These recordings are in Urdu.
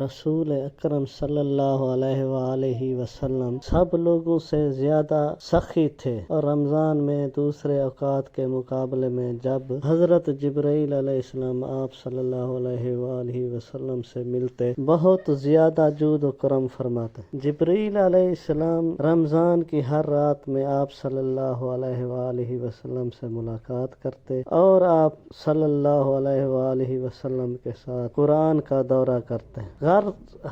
رسول اکرم صلی اللہ علیہ وآلہ وسلم سب لوگوں سے زیادہ سخی تھے، اور رمضان میں دوسرے اوقات کے مقابلے میں جب حضرت جبرائیل علیہ السلام آپ صلی اللہ علیہ وآلہ وسلم سے ملتے بہت زیادہ جود و کرم فرماتے۔ جبرائیل علیہ السلام رمضان کی ہر رات میں آپ صلی اللہ علیہ وآلہ وسلم سے ملاقات کرتے اور آپ صلی اللہ علیہ وآلہ وسلم کے ساتھ قرآن کا دورہ کرتے۔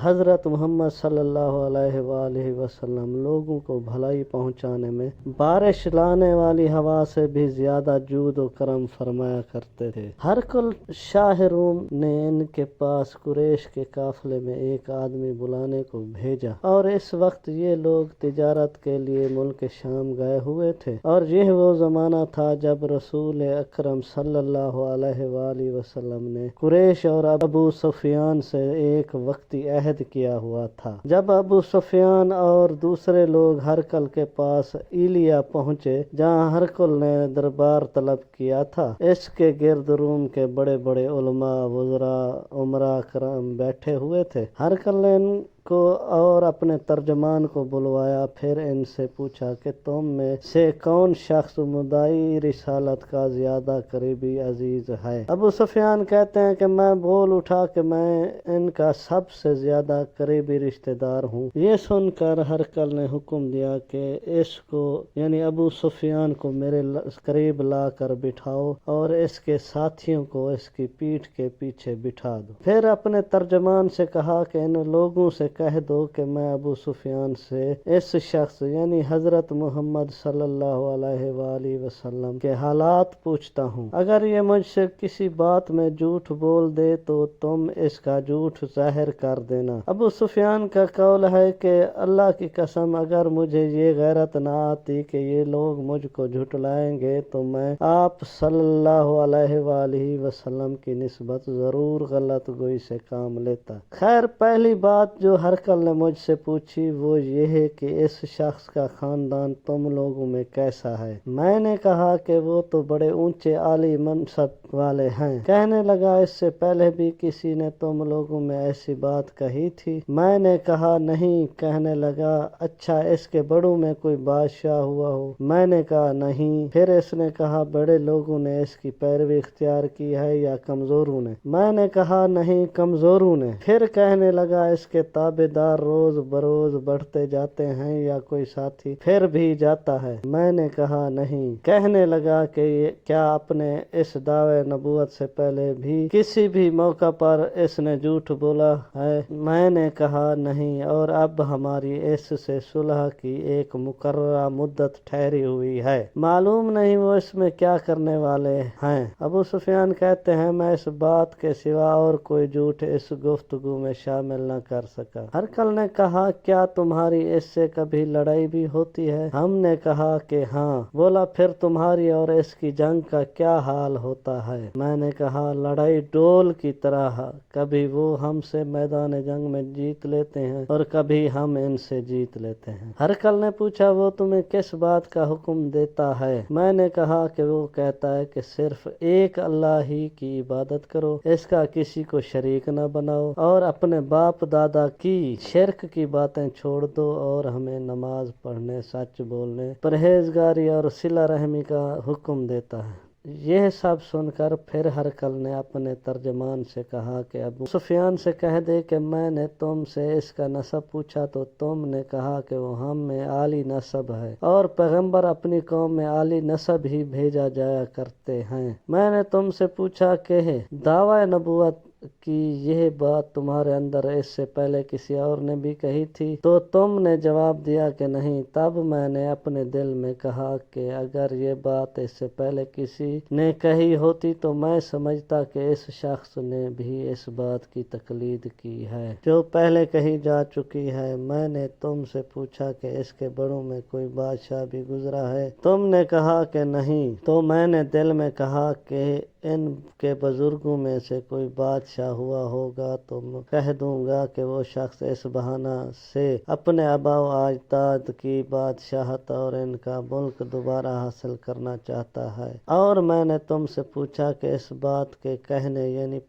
حضرت محمد صلی اللہ علیہ وآلہ وسلم لوگوں کو بھلائی پہنچانے میں بارش لانے والی ہوا سے بھی زیادہ جود و کرم فرمایا کرتے تھے۔ ہرقل شاہ روم نے ان کے پاس قریش کے قافلے میں ایک آدمی بلانے کو بھیجا، اور اس وقت یہ لوگ تجارت کے لیے ملک شام گئے ہوئے تھے، اور یہ وہ زمانہ تھا جب رسول اکرم صلی اللہ علیہ وآلہ وسلم نے قریش اور ابو سفیان سے ایک وقتی عہد کیا ہوا تھا۔ جب ابو سفیان اور دوسرے لوگ ہرقل کے پاس ایلیا پہنچے جہاں ہرقل نے دربار طلب کیا تھا، اس کے گرد روم کے بڑے بڑے علماء، وزراء، امراء کرام بیٹھے ہوئے تھے۔ ہرقل نے ان کو اور اپنے ترجمان کو بلوایا، پھر ان سے پوچھا کہ تم میں سے کون شخص مدعی رسالت کا زیادہ قریبی عزیز ہے؟ ابو سفیان کہتے ہیں کہ میں بول اٹھا کہ میں ان کا سب سے زیادہ قریبی رشتہ دار ہوں۔ یہ سن کر ہرقل نے حکم دیا کہ اس کو یعنی ابو سفیان کو میرے قریب لا کر بٹھاؤ اور اس کے ساتھیوں کو اس کی پیٹھ کے پیچھے بٹھا دو۔ پھر اپنے ترجمان سے کہا کہ ان لوگوں سے کہہ دو کہ میں ابو سفیان سے اس شخص یعنی حضرت محمد صلی اللہ علیہ وآلہ وسلم کے حالات پوچھتا ہوں۔ اگر یہ مجھ سے کسی بات میں جھوٹ بول دے تو تم اس کا جھوٹ ظاہر کر دینا۔ ابو سفیان کا قول ہے کہ اللہ کی قسم اگر مجھے یہ غیرت نہ آتی کہ یہ لوگ مجھ کو جھٹلائیں گے تو میں آپ صلی اللہ علیہ وآلہ وسلم کی نسبت ضرور غلط گوئی سے کام لیتا۔ خیر، پہلی بات جو ہرقل نے مجھ سے پوچھی وہ یہ ہے کہ اس شخص کا خاندان تم لوگوں میں کیسا ہے؟ میں نے کہا کہ وہ تو بڑے اونچے عالی منصب والے ہیں۔ کہنے لگا اس سے پہلے بھی کسی نے تم لوگوں میں ایسی بات کہی تھی؟ میں نے کہا نہیں۔ کہنے لگا اچھا اس کے بڑوں میں کوئی بادشاہ ہوا ہو؟ میں نے کہا نہیں۔ پھر اس نے کہا بڑے لوگوں نے اس کی پیروی اختیار کی ہے یا کمزوروں نے؟ میں نے کہا نہیں، کمزوروں نے۔ پھر کہنے لگا اس کے تابع دار روز بروز بڑھتے جاتے ہیں یا کوئی ساتھی پھر بھی جاتا ہے؟ میں نے کہا نہیں۔ کہنے لگا کہ کیا اپنے اس دعوے نبوت سے پہلے بھی کسی بھی موقع پر اس نے جھوٹ بولا ہے؟ میں نے کہا نہیں، اور اب ہماری اس سے صلح کی ایک مقررہ مدت ٹھہری ہوئی ہے، معلوم نہیں وہ اس میں کیا کرنے والے ہیں۔ ابو سفیان کہتے ہیں میں اس بات کے سوا اور کوئی جھوٹ اس گفتگو میں شامل نہ کر سکا۔ ہرقل نے کہا کیا تمہاری اس سے کبھی لڑائی بھی ہوتی ہے؟ ہم نے کہا کہ ہاں۔ بولا پھر تمہاری اور اس کی جنگ کا کیا حال ہوتا ہے؟ میں نے کہا لڑائی ڈول کی طرح، کبھی وہ ہم سے میدان جنگ میں جیت لیتے ہیں اور کبھی ہم ان سے جیت لیتے ہیں۔ ہرقل نے پوچھا وہ تمہیں کس بات کا حکم دیتا ہے؟ میں نے کہا کہ وہ کہتا ہے کہ صرف ایک اللہ ہی کی عبادت کرو، اس کا کسی کو شریک نہ بناؤ، اور اپنے باپ دادا کی شرک کی باتیں چھوڑ دو، اور ہمیں نماز پڑھنے، سچ بولنے، پرہیزگاری اور صلہ رحمی کا حکم دیتا ہے۔ یہ سب سن کر پھر ہرقل نے اپنے ترجمان سے کہا کہ ابو سفیان سے کہہ دے کہ میں نے تم سے اس کا نسب پوچھا تو تم نے کہا کہ وہ ہم میں عالی نسب ہے، اور پیغمبر اپنی قوم میں عالی نسب ہی بھیجا جایا کرتے ہیں۔ میں نے تم سے پوچھا کہ دعوی نبوت کی یہ بات تمہارے اندر اس سے پہلے کسی اور نے بھی کہی تھی؟ تو تم نے جواب دیا کہ نہیں۔ تب میں نے اپنے دل میں کہا کہ اگر یہ بات اس سے پہلے کسی نے کہی ہوتی تو میں سمجھتا کہ اس شخص نے بھی اس بات کی تقلید کی ہے جو پہلے کہی جا چکی ہے۔ میں نے تم سے پوچھا کہ اس کے بڑوں میں کوئی بادشاہ بھی گزرا ہے؟ تم نے کہا کہ نہیں۔ تو میں نے دل میں کہا کہ ان کے بزرگوں میں سے کوئی بادشاہ ہوا ہوگا تو کہہ دوں گا کہ وہ شخص اس بہانہ سے اپنے آباء و اجداد کی بادشاہت اور ان کا ملک دوبارہ حاصل کرنا چاہتا ہے۔ اور میں نے تم سے پوچھا کہ اس بات کے کہنے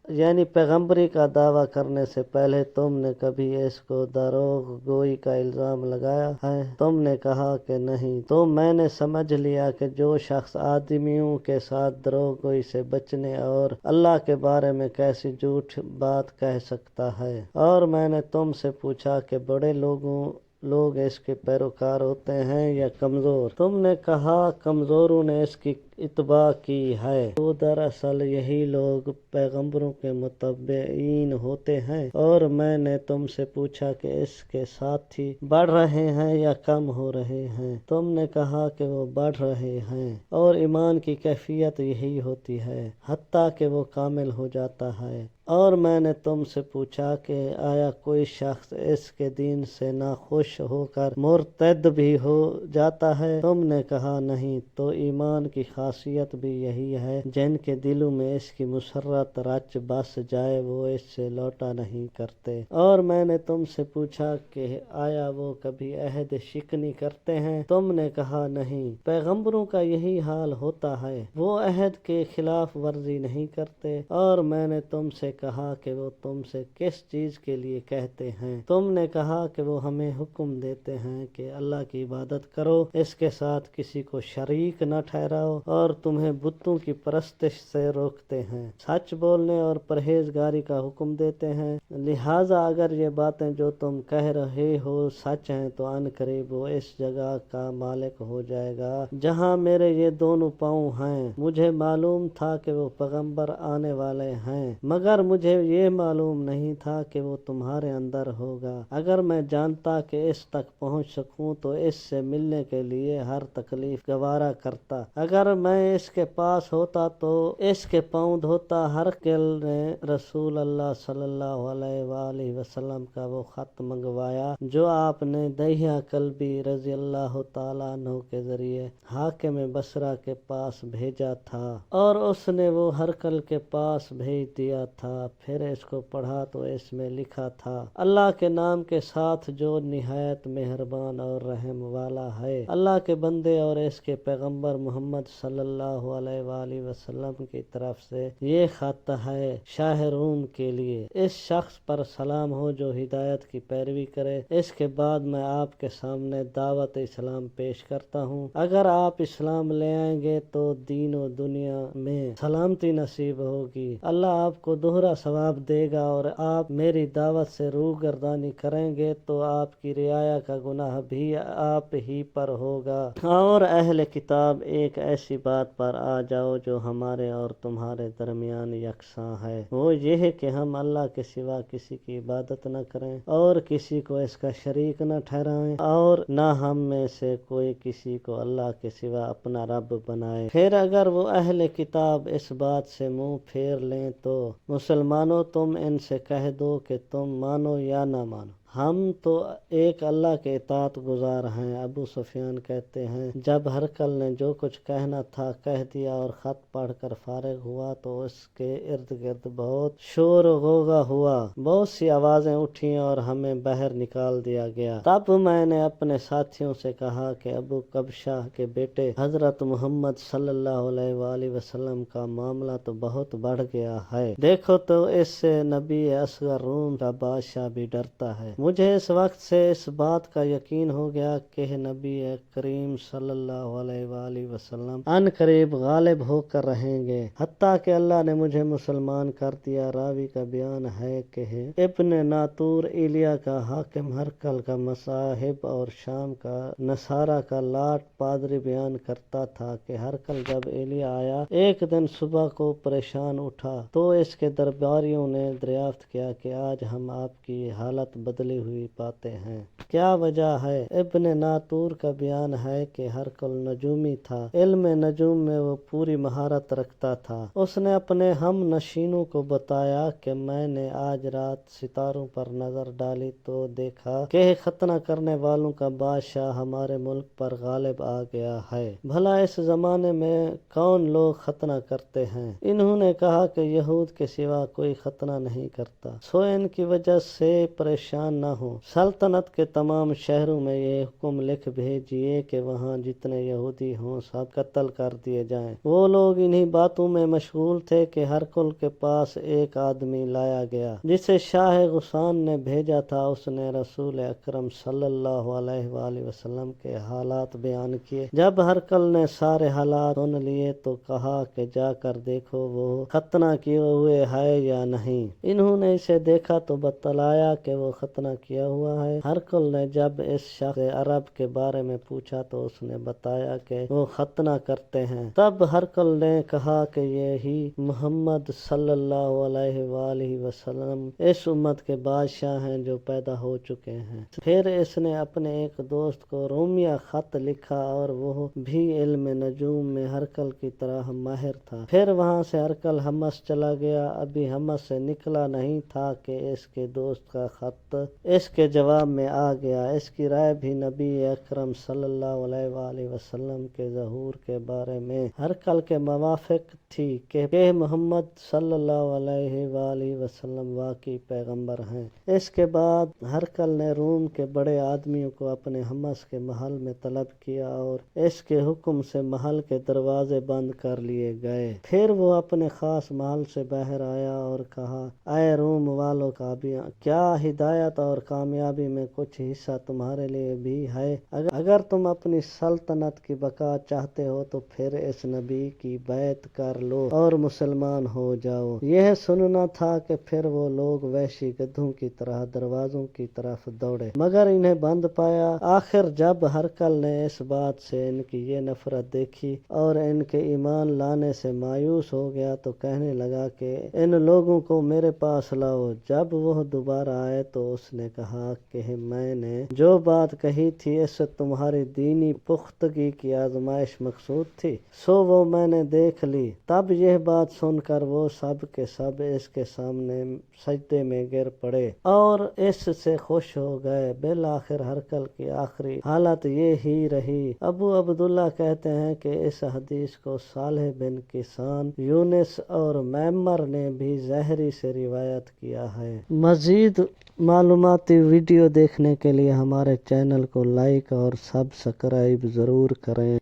یعنی پیغمبری کا دعویٰ کرنے سے پہلے تم نے کبھی اس کو دروغ گوئی کا الزام لگایا ہے؟ تم نے کہا کہ نہیں۔ تو میں نے سمجھ لیا کہ جو شخص آدمیوں کے ساتھ دروغ گوئی سے بچنے اور اللہ کے بارے میں کیسی جھوٹ بات کہہ سکتا ہے۔ اور میں نے تم سے پوچھا کہ بڑے لوگ اس کے پیروکار ہوتے ہیں یا کمزور؟ تم نے کہا کمزوروں نے اس کی اتباع کی ہے۔ تو دراصل یہی لوگ پیغمبروں کے متبعین ہوتے ہیں۔ اور میں نے تم سے پوچھا کہ اس کے ساتھی بڑھ رہے ہیں یا کم ہو رہے ہیں؟ تم نے کہا کہ وہ بڑھ رہے ہیں۔ اور ایمان کی کیفیت یہی ہوتی ہے حتیٰ کہ وہ کامل ہو جاتا ہے۔ اور میں نے تم سے پوچھا کہ آیا کوئی شخص اس کے دین سے ناخوش ہو کر مرتد بھی ہو جاتا ہے؟ تم نے کہا نہیں۔ تو ایمان کی خاصیت بھی یہی ہے، جن کے دلوں میں اس کی مسرت رچ بس جائے وہ اس سے لوٹا نہیں کرتے۔ اور میں نے تم سے پوچھا کہ آیا وہ کبھی عہد شکنی کرتے ہیں؟ تم نے کہا نہیں۔ پیغمبروں کا یہی حال ہوتا ہے، وہ عہد کے خلاف ورزی نہیں کرتے۔ اور میں نے تم سے کہا کہ وہ تم سے کس چیز کے لیے کہتے ہیں؟ تم نے کہا کہ وہ ہمیں حکم دیتے ہیں کہ اللہ کی عبادت کرو، اس کے ساتھ کسی کو شریک نہ ٹھہراؤ، اور تمہیں بتوں کی پرستش سے روکتے ہیں، سچ بولنے اور پرہیزگاری کا حکم دیتے ہیں۔ لہٰذا اگر یہ باتیں جو تم کہہ رہے ہو سچ ہیں تو ان قریب وہ اس جگہ کا مالک ہو جائے گا جہاں میرے یہ دونوں پاؤں ہیں۔ مجھے معلوم تھا کہ وہ پیغمبر آنے والے ہیں، مگر مجھے یہ معلوم نہیں تھا کہ وہ تمہارے اندر ہوگا۔ اگر میں جانتا کہ اس تک پہنچ سکوں تو اس سے ملنے کے لیے ہر تکلیف گوارا کرتا۔ اگر میں اس کے پاس ہوتا تو اس کے پاؤں دھوتا۔ ہرقل نے رسول اللہ صلی اللہ علیہ وآلہ وسلم کا وہ خط منگوایا جو آپ نے دحیہ کلبی رضی اللہ تعالیٰ عنہ کے ذریعے حاکم بصرہ کے پاس بھیجا تھا، اور اس نے وہ ہرقل کے پاس بھیج دیا تھا۔ پھر اس کو پڑھا تو اس میں لکھا تھا، اللہ کے نام کے ساتھ جو نہایت مہربان اور رحم والا ہے۔ اللہ کے بندے اور اس کے پیغمبر محمد صلی اللہ علیہ وآلہ وسلم کی طرف سے یہ خط ہے شاہ روم کے لیے۔ اس شخص پر سلام ہو جو ہدایت کی پیروی کرے۔ اس کے بعد میں آپ کے سامنے دعوت اسلام پیش کرتا ہوں۔ اگر آپ اسلام لے آئیں گے تو دین و دنیا میں سلامتی نصیب ہوگی، اللہ آپ کو دوہرا ثواب دے گا، اور آپ میری دعوت سے روگردانی کریں گے تو آپ کی رعایا کا گناہ بھی آپ ہی پر ہوگا۔ اور اہل کتاب ایک ایسی بات پر آ جاؤ جو ہمارے اور تمہارے درمیان یکساں ہے، وہ یہ ہے کہ ہم اللہ کے سوا کسی کی عبادت نہ کریں اور کسی کو اس کا شریک نہ ٹھہرائیں، اور نہ ہم میں سے کوئی کسی کو اللہ کے سوا اپنا رب بنائے۔ پھر اگر وہ اہل کتاب اس بات سے منہ پھیر لیں تو مسلمانوں تم ان سے کہہ دو کہ تم مانو یا نہ مانو، ہم تو ایک اللہ کے اطاعت گزار ہیں۔ ابو سفیان کہتے ہیں جب ہرقل نے جو کچھ کہنا تھا کہہ دیا اور خط پڑھ کر فارغ ہوا تو اس کے ارد گرد بہت شور و غوغا ہوا، بہت سی آوازیں اٹھیں اور ہمیں باہر نکال دیا گیا۔ تب میں نے اپنے ساتھیوں سے کہا کہ ابو قبشہ کے بیٹے حضرت محمد صلی اللہ علیہ وآلہ وسلم کا معاملہ تو بہت بڑھ گیا ہے، دیکھو تو اس سے نبی اصغر روم کا بادشاہ بھی ڈرتا ہے۔ مجھے اس وقت سے اس بات کا یقین ہو گیا کہ نبی کریم صلی اللہ علیہ وآلہ وسلم ان قریب غالب ہو کر رہیں گے، حتیٰ کہ اللہ نے مجھے مسلمان کر دیا۔ راوی کا بیان ہے کہ ابن ناطور ایلیا کا حاکم ہرقل کا مصاحب اور شام کا نصارہ کا لاٹ پادری بیان کرتا تھا کہ ہرقل جب ایلیا آیا ایک دن صبح کو پریشان اٹھا تو اس کے درباریوں نے دریافت کیا کہ آج ہم آپ کی حالت بدلی کھلی ہوئی پاتے ہیں۔ کیا وجہ ہے؟ ابن ناطور کا بیان ہے کہ ہرقل نجومی تھا، علم نجوم میں وہ پوری مہارت رکھتا تھا۔ اس نے اپنے ہم نشینوں کو بتایا کہ میں نے آج رات ستاروں پر نظر ڈالی تو دیکھا کہ ختنہ کرنے والوں کا بادشاہ ہمارے ملک پر غالب آ گیا ہے۔ بھلا اس زمانے میں کون لوگ ختنہ کرتے ہیں؟ انہوں نے کہا کہ یہود کے سوا کوئی ختنہ نہیں کرتا، سو ان کی وجہ سے پریشان نہ ہو۔ سلطنت کے تمام شہروں میں یہ حکم لکھ بھیجیے کہ وہاں جتنے یہودی ہوں سب قتل کر دیے جائیں۔ وہ لوگ انہی باتوں میں مشغول تھے کہ ہرقل کے پاس ایک آدمی لایا گیا جسے شاہ غسان نے بھیجا تھا۔ اس نے رسول اکرم صلی اللہ علیہ وآلہ وسلم کے حالات بیان کیے۔ جب ہرقل نے سارے حالات سن لیے تو کہا کہ جا کر دیکھو وہ ختنہ کیے ہوئے ہے یا نہیں۔ انہوں نے اسے دیکھا تو بتلایا کہ وہ ختنہ کیا ہوا ہے۔ ہرقل نے جب اس شخص عرب کے بارے میں پوچھا تو اس نے بتایا کہ وہ ختنہ کرتے ہیں۔ تب ہرقل نے کہا کہ یہی محمد صلی اللہ علیہ وآلہ وسلم اس امت کے بادشاہ ہیں جو پیدا ہو چکے ہیں۔ پھر اس نے اپنے ایک دوست کو رومیہ خط لکھا اور وہ بھی علم نجوم میں ہرقل کی طرح ماہر تھا۔ پھر وہاں سے ہرقل حمص چلا گیا۔ ابھی حمص سے نکلا نہیں تھا کہ اس کے دوست کا خط اس کے جواب میں آ گیا۔ اس کی رائے بھی نبی اکرم صلی اللہ علیہ وآلہ وسلم کے ظہور کے بارے میں ہرقل کے موافق تھی کہ محمد صلی اللہ علیہ وآلہ وسلم واقعی پیغمبر ہیں۔ اس کے بعد ہرقل نے روم کے بڑے آدمیوں کو اپنے حمص کے محل میں طلب کیا اور اس کے حکم سے محل کے دروازے بند کر لیے گئے۔ پھر وہ اپنے خاص محل سے باہر آیا اور کہا، اے روم والو، کیا ہدایت اور کامیابی میں کچھ حصہ تمہارے لیے بھی ہے؟ اگر تم اپنی سلطنت کی بقا چاہتے ہو تو پھر اس نبی کی بیعت کر لو اور مسلمان ہو جاؤ۔ یہ سننا تھا کہ پھر وہ لوگ وحشی گدھوں کی طرح دروازوں کی طرف دوڑے مگر انہیں بند پایا۔ آخر جب ہرقل نے اس بات سے ان کی یہ نفرت دیکھی اور ان کے ایمان لانے سے مایوس ہو گیا تو کہنے لگا کہ ان لوگوں کو میرے پاس لاؤ۔ جب وہ دوبارہ آئے تو اس نے کہا کہ میں نے جو بات کہی تھی اس سے تمہاری دینی پختگی کی آزمائش مقصود تھی، سو وہ میں نے دیکھ لی۔ تب یہ بات سن کر وہ سب کے سب اس کے سامنے سجدے میں گر پڑے اور اس سے خوش ہو گئے۔ بالآخر ہرقل کی آخری حالت یہ ہی رہی۔ ابو عبداللہ کہتے ہیں کہ اس حدیث کو صالح بن کیسان، یونس اور معمر نے بھی زہری سے روایت کیا ہے۔ مزید معلوماتی ویڈیو دیکھنے کے لیے ہمارے چینل کو لائک اور سبسکرائب ضرور کریں۔